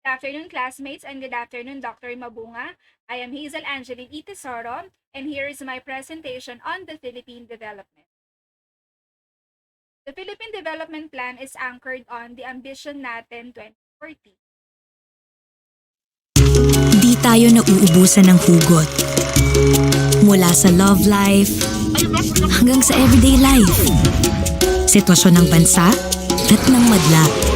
Good afternoon, classmates, and good afternoon, Dr. Mabunga. I am Hazel Angelyn Tesoro, and here is my presentation on the Philippine Development. The Philippine Development Plan is anchored on the Ambition Natin 2040. Di tayo nauubusan ng hugot. Mula sa love life hanggang sa everyday life. Sitwasyon ng bansa at ng madla.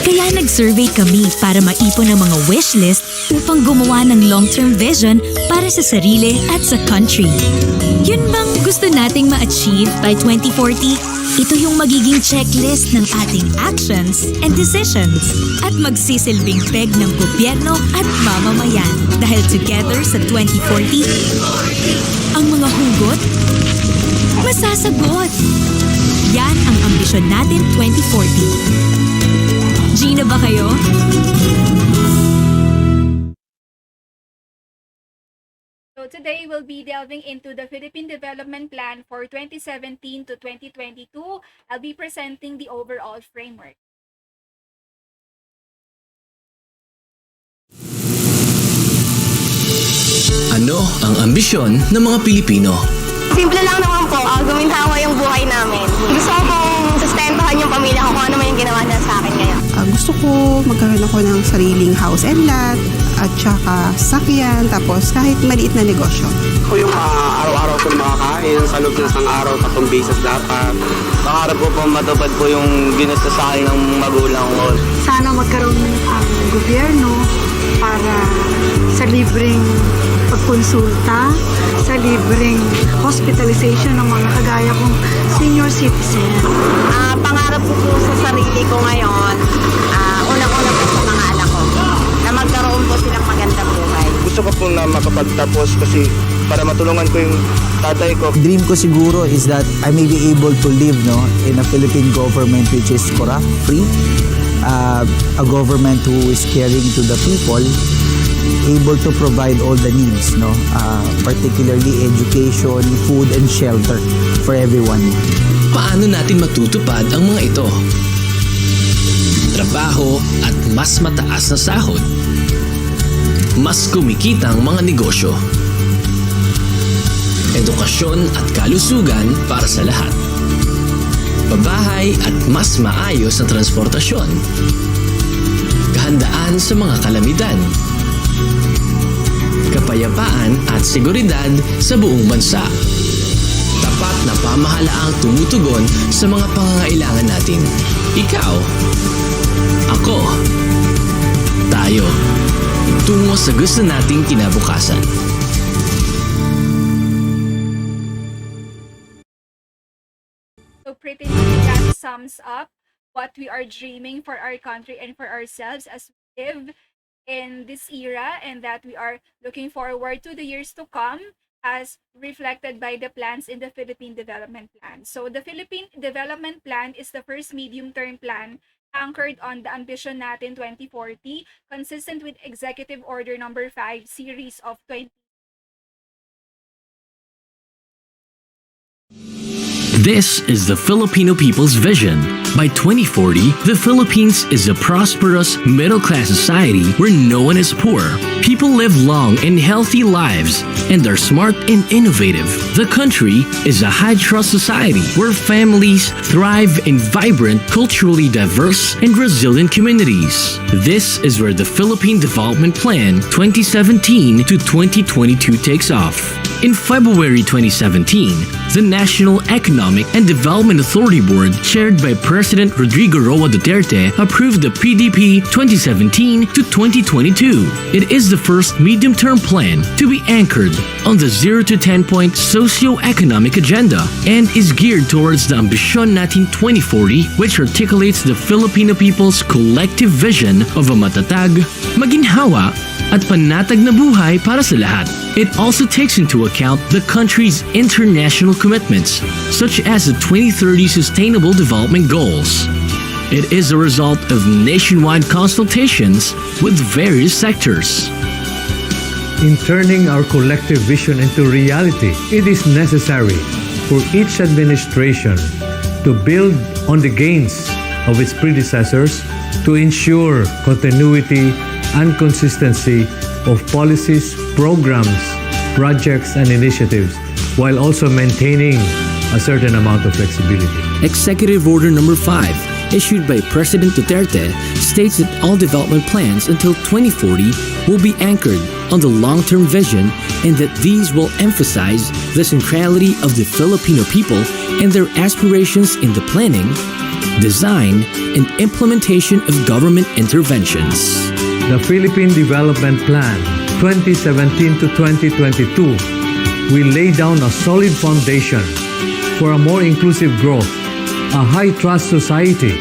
Kaya nag-survey kami para maipon ang mga wishlist upang gumawa ng long-term vision para sa sarili at sa country. Yun bang gusto nating ma-achieve by 2040? Ito yung magiging checklist ng ating actions and decisions at magsisilbing peg ng gobyerno at mamamayan. Dahil together sa 2040, ang mga hugot masasagot. Yan ang ambisyon natin 2040. Gina ba kayo? So today we'll be delving into the Philippine Development Plan for 2017 to 2022. I'll be presenting the overall framework. Ano ang ambisyon ng mga Pilipino? Simple lang naman po, guminhawa yung buhay namin. Gusto ko pong sustentahan yung pamilya ko kung ano man yung ginawa niya sa akin ngayon. Gusto ko magkaroon ako ng sariling house and lot at saka sakyan, tapos kahit maliit na negosyo. Ako yung araw-araw ko makakain sa loob ng isang araw, 3 beses dapat. Pangarap ko po matupad po yung ginusto sa akin ng magulang ko. Sana magkaroon ang gobyerno para sa libreng pagkonsulta, sa libreng hospitalization ng mga kagaya kong senior citizen. Pangarap ko po sa sarili ko ngayon, unang-una po sa mga anak ko, na magkaroon po silang magandang buhay. Gusto ko po na makapagtapos kasi para matulungan ko yung tatay ko. Dream ko siguro is that I may be able to live in a Philippine government which is corrupt-free, a government who is caring to the people, able to provide all the needs, particularly education, food, and shelter for everyone. Paano natin matutupad ang mga ito? Trabaho at mas mataas na sahod. Mas kumikitang mga negosyo. Edukasyon at kalusugan para sa lahat. Pabahay at mas maayos na transportasyon. Kahandaan sa mga kalamidad. Kapayapaan at seguridad sa buong bansa. Tapat na pamahalaang tumutugon sa mga pangangailangan natin. Ikaw, ako, tayo, tungo sa gusto nating kinabukasan. So pretty much that sums up what we are dreaming for our country and for ourselves as we live in this era, and that we are looking forward to the years to come as reflected by the plans in the Philippine Development Plan. So the Philippine Development Plan is the first medium-term plan anchored on the Ambition Natin 2040, consistent with Executive Order Number 5, Series of 20. This is the Filipino people's vision. By 2040, the Philippines is a prosperous, middle-class society where no one is poor. People live long and healthy lives and are smart and innovative. The country is a high-trust society where families thrive in vibrant, culturally diverse, and resilient communities. This is where the Philippine Development Plan 2017 to 2022 takes off. In February 2017, the National Economic and Development Authority Board, chaired by President Rodrigo Roa Duterte, approved the PDP 2017 to 2022. It is the first medium-term plan to be anchored on the 0 to 10-point socio-economic agenda and is geared towards the Ambisyon Natin 2040, which articulates the Filipino people's collective vision of a matatag, maginhawa, at panatag na buhay para sa lahat. It also takes into account the country's international commitments, such as the 2030 Sustainable Development Goals. It is a result of nationwide consultations with various sectors. In turning our collective vision into reality, it is necessary for each administration to build on the gains of its predecessors to ensure continuity and consistency of policies, programs, projects, and initiatives, while also maintaining a certain amount of flexibility. Executive Order Number 5, issued by President Duterte, states that all development plans until 2040 will be anchored on the long-term vision and that these will emphasize the centrality of the Filipino people and their aspirations in the planning, design, and implementation of government interventions. The Philippine Development Plan 2017 to 2022 will lay down a solid foundation for a more inclusive growth, a high-trust society,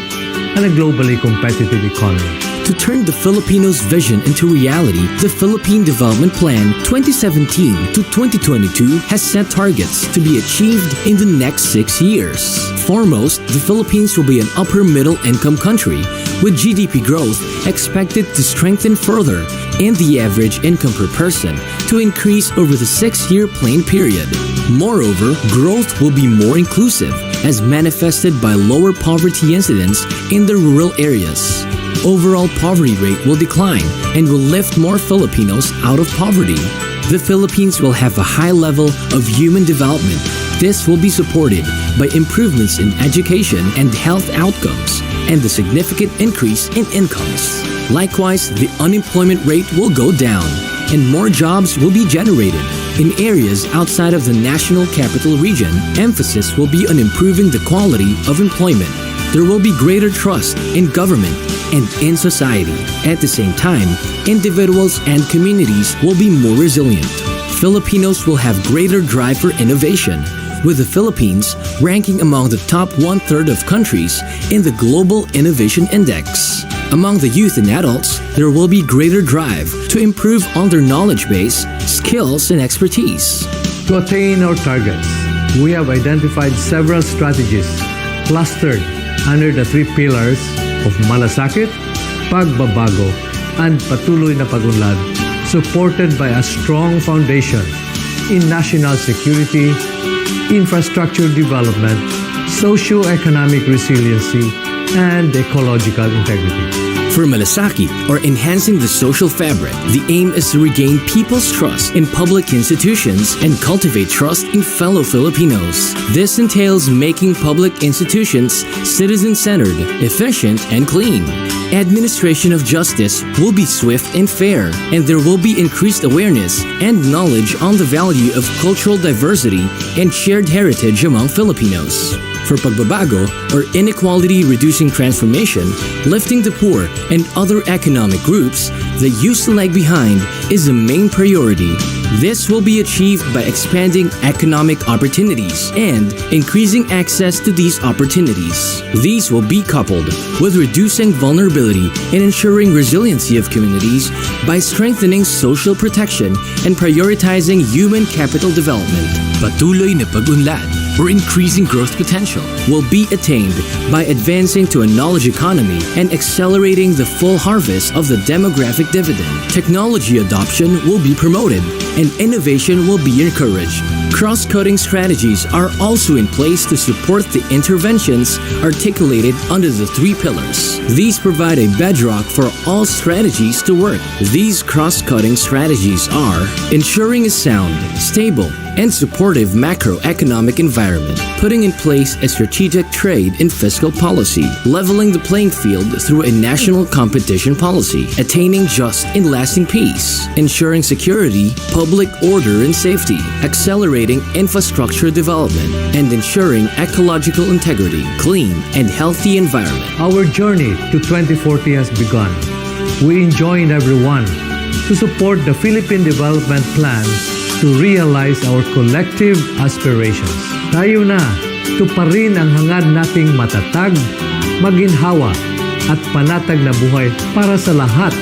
and a globally competitive economy. To turn the Filipinos' vision into reality, the Philippine Development Plan 2017 to 2022 has set targets to be achieved in the next 6 years. Foremost, the Philippines will be an upper-middle income country, with GDP growth expected to strengthen further and the average income per person to increase over the 6-year plan period. Moreover, growth will be more inclusive, as manifested by lower poverty incidence in the rural areas. Overall poverty rate will decline and will lift more Filipinos out of poverty. The Philippines will have a high level of human development. This will be supported by improvements in education and health outcomes and the significant increase in incomes. Likewise, the unemployment rate will go down and more jobs will be generated. In areas outside of the national capital region, emphasis will be on improving the quality of employment. There will be greater trust in government and in society. At the same time, individuals and communities will be more resilient. Filipinos will have greater drive for innovation, with the Philippines ranking among the top 1/3 of countries in the Global Innovation Index. Among the youth and adults, there will be greater drive to improve on their knowledge base, skills, and expertise. To attain our targets, we have identified several strategies clustered under the 3 pillars of malasakit, pagbabago, and patuloy na pagunlad, supported by a strong foundation in national security, infrastructure development, socio-economic resiliency, and ecological integrity. For Malasakit, or enhancing the social fabric, the aim is to regain people's trust in public institutions and cultivate trust in fellow Filipinos. This entails making public institutions citizen-centered, efficient, and clean. Administration of justice will be swift and fair, and there will be increased awareness and knowledge on the value of cultural diversity and shared heritage among Filipinos. For pagbabago, or inequality-reducing transformation, lifting the poor and other economic groups that used to lag behind is the main priority. This will be achieved by expanding economic opportunities and increasing access to these opportunities. These will be coupled with reducing vulnerability and ensuring resiliency of communities by strengthening social protection and prioritizing human capital development. Patuloy na pagunlad, or increasing growth potential, will be attained by advancing to a knowledge economy and accelerating the full harvest of the demographic dividend. Technology adoption will be promoted and innovation will be encouraged. Cross-cutting strategies are also in place to support the interventions articulated under the 3 pillars. These provide a bedrock for all strategies to work. These cross-cutting strategies are ensuring a sound, stable, and supportive macroeconomic environment, putting in place a strategic trade and fiscal policy, leveling the playing field through a national competition policy, attaining just and lasting peace, ensuring security, public order and safety, accelerating infrastructure development, and ensuring ecological integrity, clean and healthy environment. Our journey to 2040 has begun. We enjoin everyone to support the Philippine Development Plan to realize our collective aspirations. Tayo na, tuparin ang hangad nating matatag, maginhawa, at panatag na buhay para sa lahat.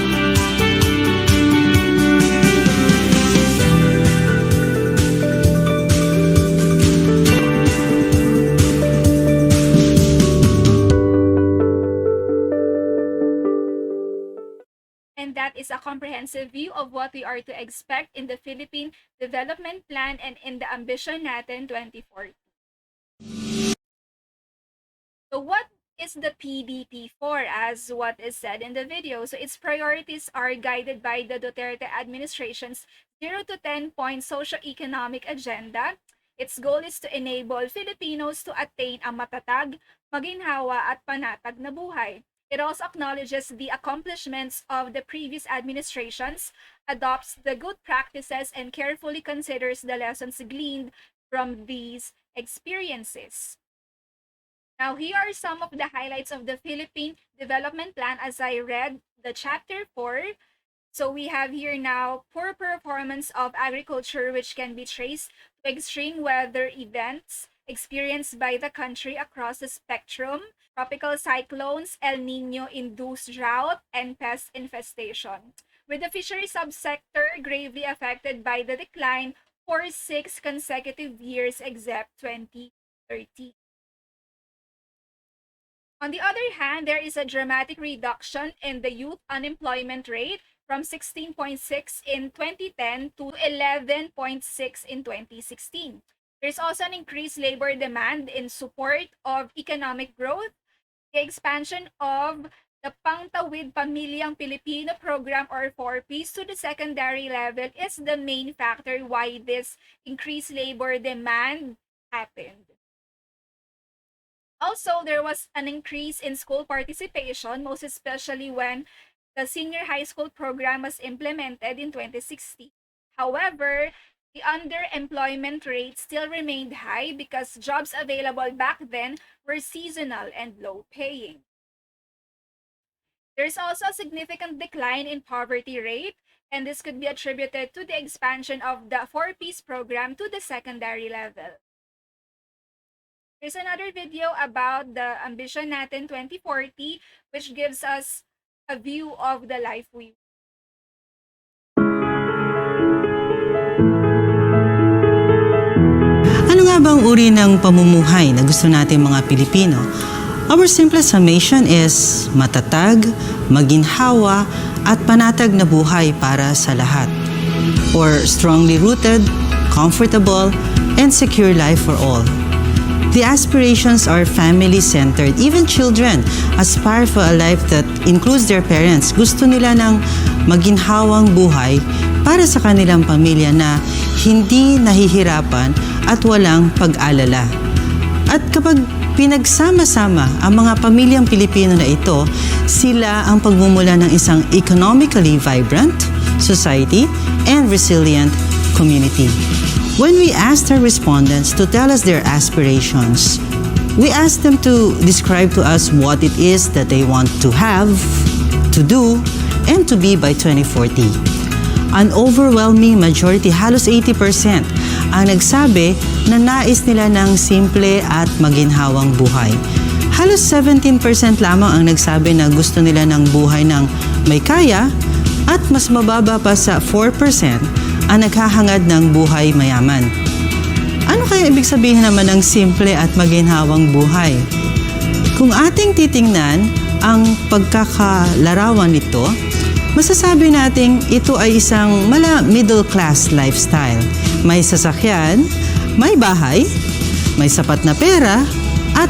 And that is a comprehensive view of what we are to expect in the Philippine Development Plan and in the Ambition Natin 2040. So what is the PDP4, as what is said in the video. So its priorities are guided by the Duterte administration's 0 to 10-point socio-economic agenda. Its goal is to enable Filipinos to attain a matatag, maginhawa at panatag na buhay. It also acknowledges the accomplishments of the previous administrations, adopts the good practices, and carefully considers the lessons gleaned from these experiences. Now, here are some of the highlights of the Philippine Development Plan as I read the Chapter 4. So we have here now poor performance of agriculture, which can be traced to extreme weather events experienced by the country across the spectrum, tropical cyclones, El Nino-induced drought, and pest infestation, with the fishery subsector gravely affected by the decline for 6 consecutive years except 2013. On the other hand, there is a dramatic reduction in the youth unemployment rate from 16.6 in 2010 to 11.6 in 2016. There's also an increased labor demand in support of economic growth. The expansion of the Pangtawid Pamilyang Pilipino program or 4Ps to the secondary level is the main factor why this increased labor demand happened. Also, there was an increase in school participation, most especially when the senior high school program was implemented in 2016. However, the underemployment rate still remained high because jobs available back then were seasonal and low paying. There's also a significant decline in poverty rate, and this could be attributed to the expansion of the 4Ps program to the secondary level. Here's another video about the Ambition Natin 2040, which gives us a view of the life we Ano nga bang uri ng pamumuhay na gusto natin mga Pilipino? Our simplest summation is matatag, maginhawa, at panatag na buhay para sa lahat. Or strongly rooted, comfortable, and secure life for all. The aspirations are family-centered. Even children aspire for a life that includes their parents. Gusto nila ng maginhawang buhay para sa kanilang pamilya na hindi nahihirapan at walang pag-alala. At kapag pinagsama-sama ang mga pamilyang Pilipino na ito, sila ang pagmumula ng isang economically vibrant society and resilient community. When we asked our respondents to tell us their aspirations, we asked them to describe to us what it is that they want to have, to do, and to be by 2040. An overwhelming majority, halos 80%, ang nagsabi na nais nila ng simple at maginhawang buhay. Halos 17% lamang ang nagsabi na gusto nila ng buhay ng may kaya at mas mababa pa sa 4% ang naghahangad ng buhay mayaman. Ano kaya ibig sabihin naman ng simple at maginhawang buhay? Kung ating titingnan ang pagkakalarawan nito, masasabi nating ito ay isang middle class lifestyle. May sasakyan, may bahay, may sapat na pera, at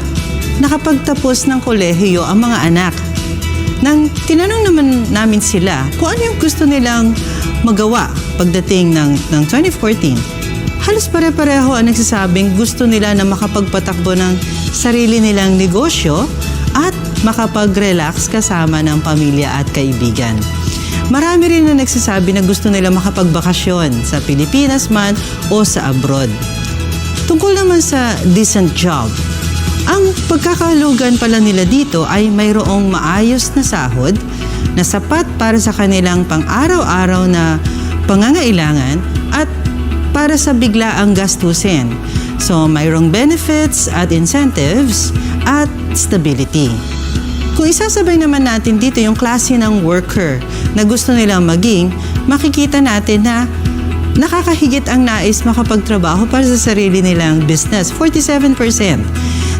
nakapagtapos ng kolehiyo ang mga anak. Nang tinanong naman namin sila kung ano yung gusto nilang magawa pagdating ng 2014, halos pare-pareho ang nagsasabing gusto nila na makapagpatakbo ng sarili nilang negosyo at makapag-relax kasama ng pamilya at kaibigan. Marami rin na nagsasabi na gusto nila makapagbakasyon sa Pilipinas man o sa abroad. Tungkol naman sa decent job, ang pagkakalugan pala nila dito ay mayroong maayos na sahod na sapat para sa kanilang pang-araw-araw na pangangailangan at para sa biglaang gastusin. So, mayroong benefits at incentives at stability. Kung isasabay naman natin dito yung klase ng worker na gusto nilang maging, makikita natin na nakakahigit ang nais makapagtrabaho para sa sarili nilang business. 47%,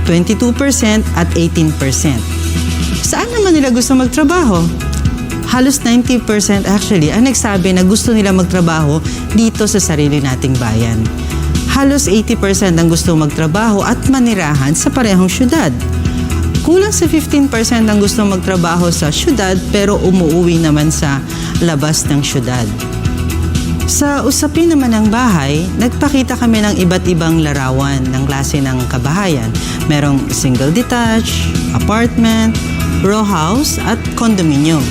22% at 18%. Saan naman nila gusto magtrabaho? Halos 90% actually ang nagsabi na gusto nila magtrabaho dito sa sarili nating bayan. Halos 80% ang gusto magtrabaho at manirahan sa parehong syudad. Kulang sa 15% ang gusto magtrabaho sa syudad pero umuuwi naman sa labas ng syudad. Sa usapin naman ng bahay, nagpakita kami ng iba't ibang larawan ng klase ng kabahayan. Merong single detached, apartment, row house at condominium.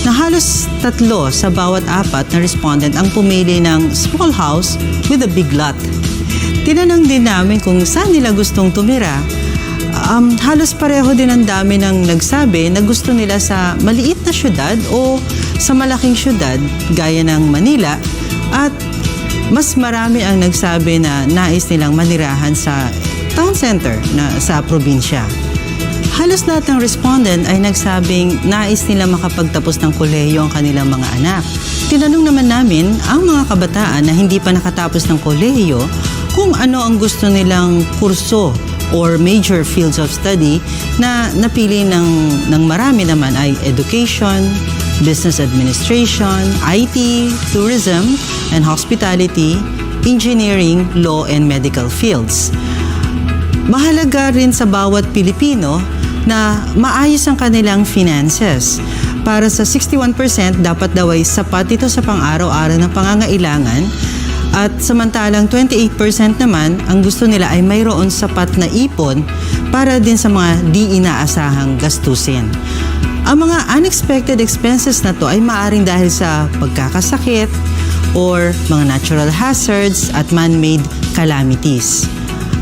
Na halos 3 sa bawat 4 na respondent ang pumili ng small house with a big lot. Tinanong din namin kung saan nila gustong tumira. Halos pareho din ang dami ng nagsabi na gusto nila sa maliit na syudad o sa malaking syudad gaya ng Manila, at mas marami ang nagsabi na nais nilang manirahan sa town center na sa probinsya. Halos lahat ng respondent ay nagsabing nais nila makapagtapos ng kolehiyo ang kanilang mga anak. Tinanong naman namin ang mga kabataan na hindi pa nakatapos ng kolehiyo kung ano ang gusto nilang kurso or major fields of study na napili ng marami naman ay education, business administration, IT, tourism, and hospitality, engineering, law, and medical fields. Mahalaga rin sa bawat Pilipino na maayos ang kanilang finances. Para sa 61%, dapat daw ay sapat ito sa pang-araw-araw na pangangailangan, at samantalang 28% naman ang gusto nila ay mayroon sapat na ipon para din sa mga di inaasahang gastusin. Ang mga unexpected expenses na to ay maaaring dahil sa pagkakasakit or mga natural hazards at man-made calamities.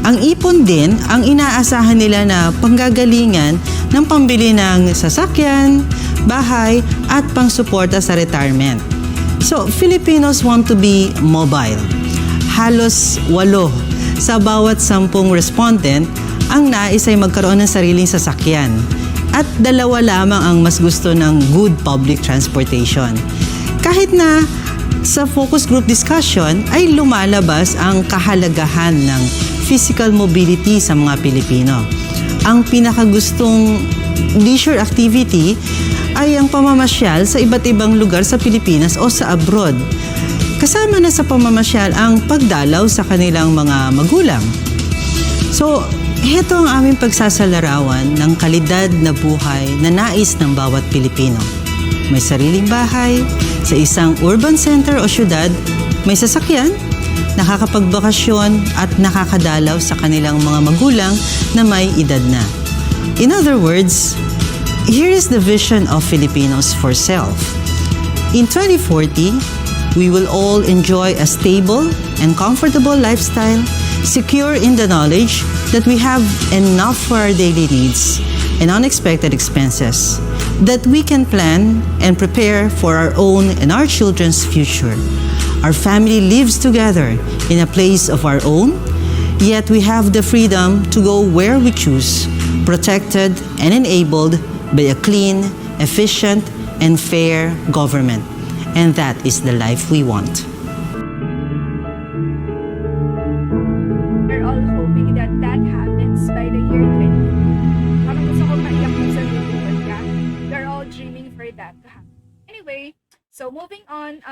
Ang ipon din ang inaasahan nila na panggagalingan ng pambili ng sasakyan, bahay at pangsuporta sa retirement. So, Filipinos want to be mobile. Halos 8 sa bawat 10 respondent ang nais ay magkaroon ng sariling sasakyan. At 2 lamang ang mas gusto ng good public transportation. Kahit na sa focus group discussion ay lumalabas ang kahalagahan ng physical mobility sa mga Pilipino. Ang pinakagustong leisure activity ay ang pamamasyal sa iba't ibang lugar sa Pilipinas o sa abroad. Kasama na sa pamamasyal ang pagdalaw sa kanilang mga magulang. So, ito ang aming pagsasalarawan ng kalidad na buhay na nais ng bawat Pilipino. May sariling bahay, sa isang urban center o syudad, may sasakyan, nakakapagbakasyon at nakakadalaw sa kanilang mga magulang na may edad na. In other words, here is the vision of Filipinos for self. In 2040, we will all enjoy a stable and comfortable lifestyle, secure in the knowledge that we have enough for our daily needs and unexpected expenses, that we can plan and prepare for our own and our children's future. Our family lives together in a place of our own, yet we have the freedom to go where we choose, protected and enabled by a clean, efficient, and fair government. And that is the life we want. We're all hoping that that happens by the year 20. Parang gusto ko maiyak mo sa video ka. We're all dreaming for that to happen. Anyway, so moving on,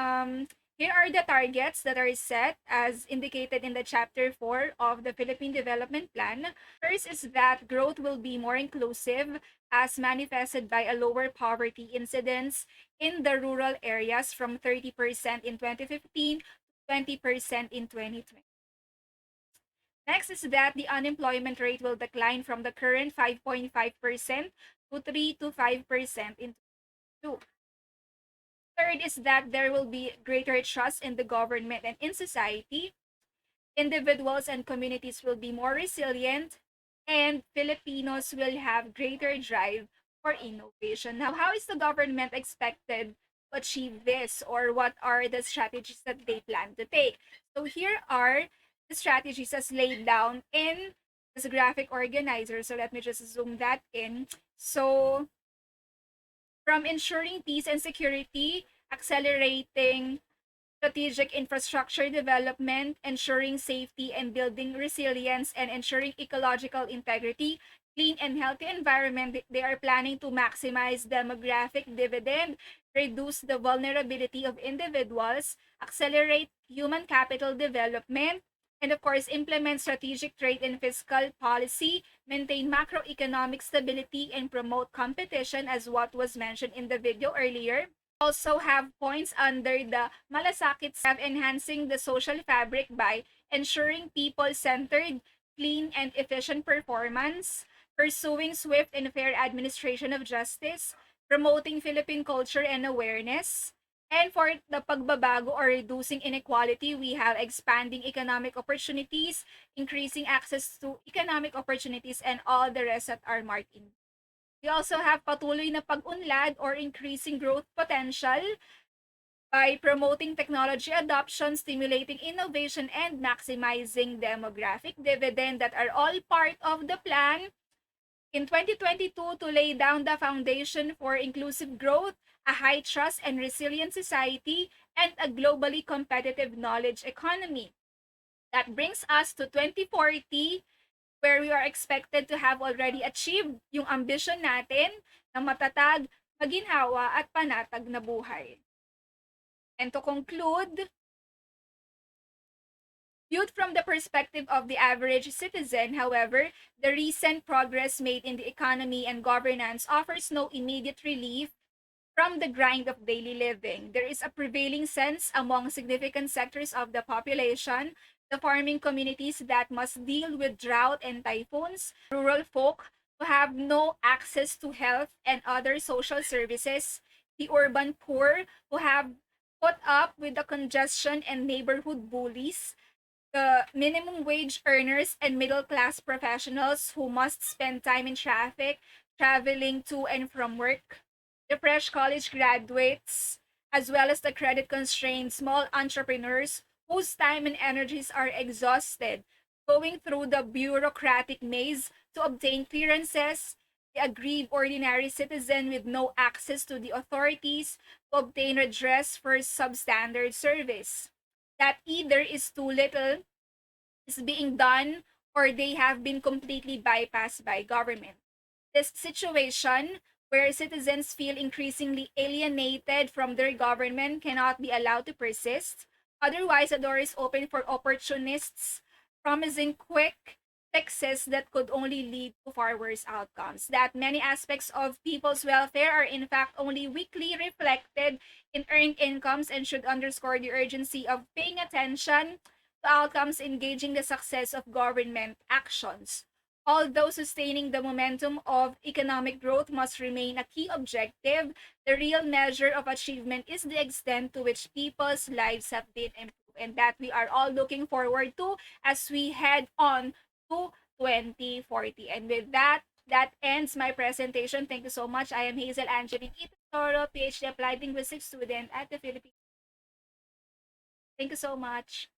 here are the targets that are set as indicated in the Chapter 4 of the Philippine Development Plan. First is that growth will be more inclusive as manifested by a lower poverty incidence in the rural areas from 30% in 2015 to 20% in 2020. Next is that the unemployment rate will decline from the current 5.5% to 3 to 5% in 2022. Third is that there will be greater trust in the government and in society. Individuals and communities will be more resilient, and Filipinos will have greater drive for innovation. Now, how is the government expected to achieve this, or what are the strategies that they plan to take? So here are the strategies as laid down in this graphic organizer. So let me just zoom that in. So from ensuring peace and security, accelerating strategic infrastructure development, ensuring safety and building resilience, and ensuring ecological integrity, clean and healthy environment, they are planning to maximize demographic dividend, reduce the vulnerability of individuals, accelerate human capital development, and of course, implement strategic trade and fiscal policy, maintain macroeconomic stability, and promote competition, as what was mentioned in the video earlier. Also have points under the malasakit of enhancing the social fabric by ensuring people-centered, clean, and efficient performance, pursuing swift and fair administration of justice, promoting Philippine culture and awareness. And for the pagbabago or reducing inequality, we have expanding economic opportunities, increasing access to economic opportunities, and all the rest that are marked in. We also have patuloy na pag-unlad or increasing growth potential by promoting technology adoption, stimulating innovation, and maximizing demographic dividend that are all part of the plan in 2022 to lay down the foundation for inclusive growth, a high trust and resilient society, and a globally competitive knowledge economy. That brings us to 2040, where we are expected to have already achieved yung ambition natin na matatag, maginhawa, at panatag na buhay. And to conclude, viewed from the perspective of the average citizen, however, the recent progress made in the economy and governance offers no immediate relief from the grind of daily living. There is a prevailing sense among significant sectors of the population, the farming communities that must deal with drought and typhoons, rural folk who have no access to health and other social services, the urban poor who have put up with the congestion and neighborhood bullies, the minimum wage earners and middle class professionals who must spend time in traffic, traveling to and from work, the fresh college graduates, as well as the credit constrained small entrepreneurs whose time and energies are exhausted going through the bureaucratic maze to obtain clearances, the aggrieved ordinary citizen with no access to the authorities to obtain redress for substandard service. That either is too little, is being done, or they have been completely bypassed by government. This situation, where citizens feel increasingly alienated from their government, cannot be allowed to persist. Otherwise, the door is open for opportunists promising quick fixes that could only lead to far worse outcomes. That many aspects of people's welfare are in fact only weakly reflected in earned incomes and should underscore the urgency of paying attention to outcomes engaging the success of government actions. Although sustaining the momentum of economic growth must remain a key objective, the real measure of achievement is the extent to which people's lives have been improved, and that we are all looking forward to as we head on to 2040. And with that, that ends my presentation. Thank you so much. I am Hazel Angelyn Tesoro, PhD Applied Linguistics student at the Philippine. Thank you so much.